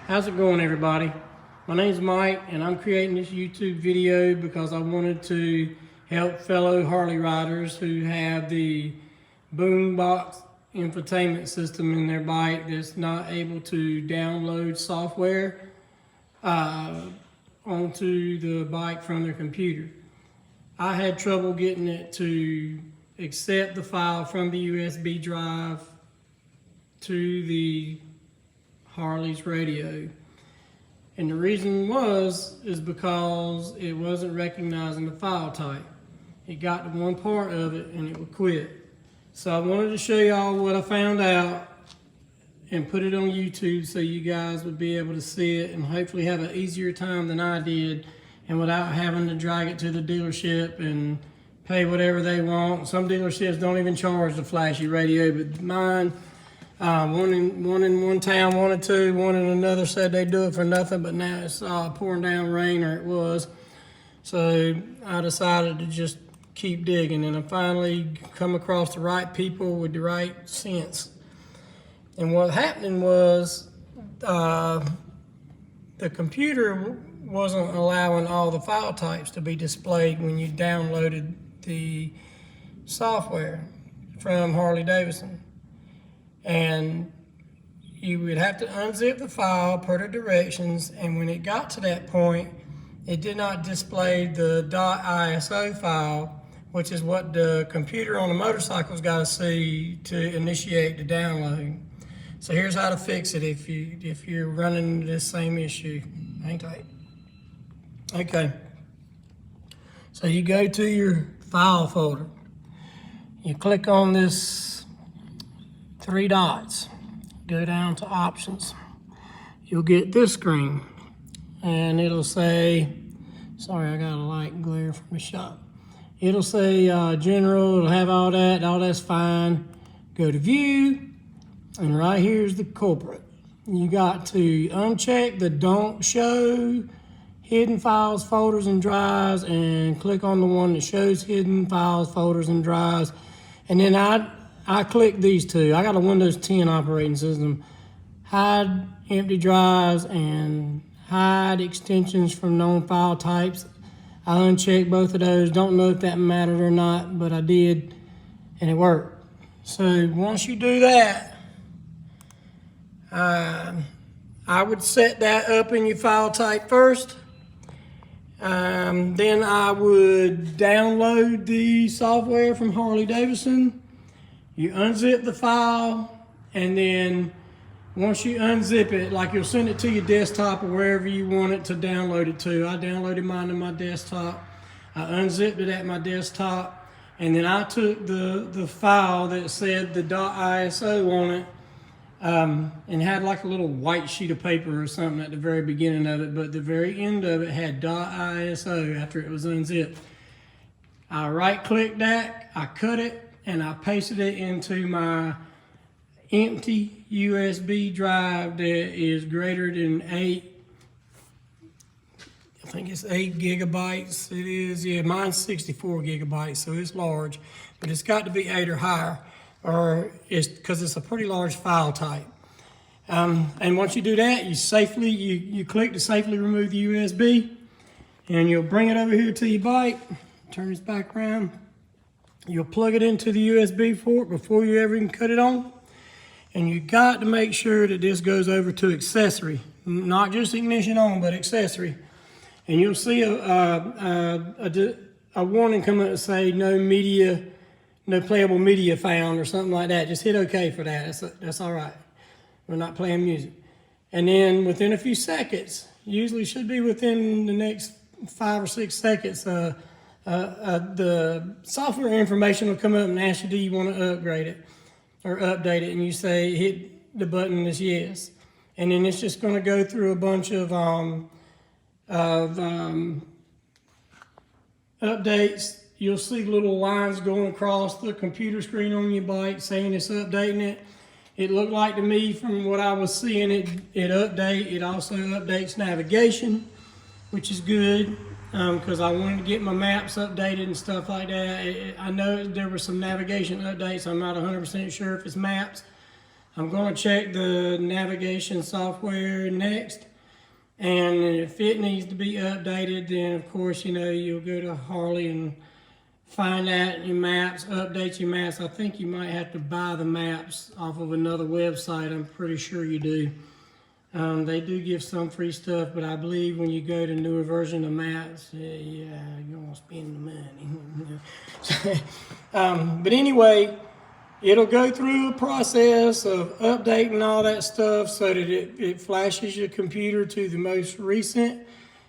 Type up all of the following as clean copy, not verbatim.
How's it going, everybody? My name's Mike, and I'm creating this YouTube video because I wanted to help fellow Harley riders who have the BoomBox infotainment system in their bike that's not able to download software onto the bike from their computer. I had trouble getting it to accept the file from the USB drive to the Harley's radio. And the reason is because it wasn't recognizing the file type. It got to one part of it and it would quit. So I wanted to show y'all what I found out and put it on YouTube so you guys would be able to see it and hopefully have an easier time than I did, and without having to drag it to the dealership and pay whatever they want. Some dealerships don't even charge the flashy radio, but mine, one in one town wanted to, one in another said they'd do it for nothing, but now it's pouring down rain, or it was. So I decided to just keep digging, and I finally come across the right people with the right sense. And what happened was the computer wasn't allowing all the file types to be displayed when you downloaded the software from Harley Davidson. And you would have to unzip the file per the directions, and when it got to that point, it did not display the .iso file, which is what the computer on the motorcycle's got to see to initiate the download. So here's how to fix it if you're running into this same issue. Hang tight. Okay. So you go to your file folder. You click on this 3 dots. Go down to options. You'll get this screen, and it'll say, sorry, I got a light glare from the shop. It'll say general, it'll have all that, all that's fine. Go to view, and right here's the culprit. You got to uncheck the don't show hidden files, folders, and drives, and click on the one that shows hidden files, folders, and drives. And then I clicked these two. I got a Windows 10 operating system. Hide empty drives and hide extensions from known file types. I unchecked both of those. Don't know if that mattered or not, but I did, and it worked. So once you do that, I would set that up in your file type first. Then I would download the software from Harley Davidson. You unzip the file, and then once you unzip it, like you'll send it to your desktop or wherever you want it to download it to. I downloaded mine to my desktop. I unzipped it at my desktop, and then I took the file that said the .iso on it, and had like a little white sheet of paper or something at the very beginning of it, but the very end of it had .iso after it was unzipped. I right-clicked that, I cut it, and I pasted it into my empty USB drive that is greater than 8, I think it's 8 gigabytes. It is, yeah, mine's 64 gigabytes, so it's large, but it's got to be 8 or higher, or it's because it's a pretty large file type. And once you do that, you click to safely remove the USB, and you'll bring it over here to your bike. Turn this back around. You'll plug it into the USB port before you ever even cut it on. And you got to make sure that this goes over to accessory, not just ignition on, but accessory. And you'll see a warning come up and say no playable media found or something like that. Just hit OK for that. That's all right. We're not playing music. And then within a few seconds, usually should be within the next 5 or 6 seconds, the software information will come up and ask you, do you want to upgrade it or update it? And you say, hit the button that's yes. And then it's just going to go through a bunch of updates. You'll see little lines going across the computer screen on your bike saying it's updating it. It looked like to me from what I was seeing, it also updates navigation, which is good. Because I wanted to get my maps updated and stuff like that. I know there were some navigation updates. I'm not 100% sure if it's maps. I'm going to check the navigation software next. And if it needs to be updated, then of course, you know, you'll go to Harley and find that in your maps, update your maps. I think you might have to buy the maps off of another website. I'm pretty sure you do. They do give some free stuff, but I believe when you go to newer version of maps, yeah, you're gonna spend the money. But anyway, it'll go through a process of updating all that stuff so that it flashes your computer to the most recent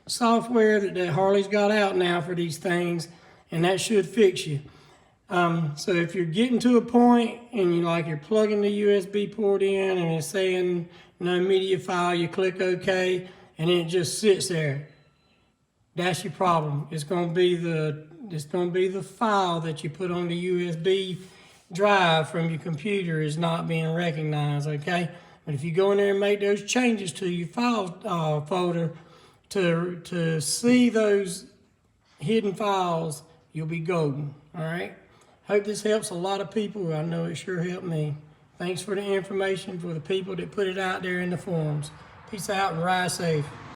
software that Harley's got out now for these things, and that should fix you. So if you're getting to a point and you're plugging the USB port in and it's saying no media file, you click OK, and it just sits there. That's your problem. It's gonna be the file that you put on the USB drive from your computer is not being recognized, okay? But if you go in there and make those changes to your file folder to see those hidden files, you'll be golden, all right? Hope this helps a lot of people. I know it sure helped me. Thanks for the information for the people that put it out there in the forums. Peace out and ride safe.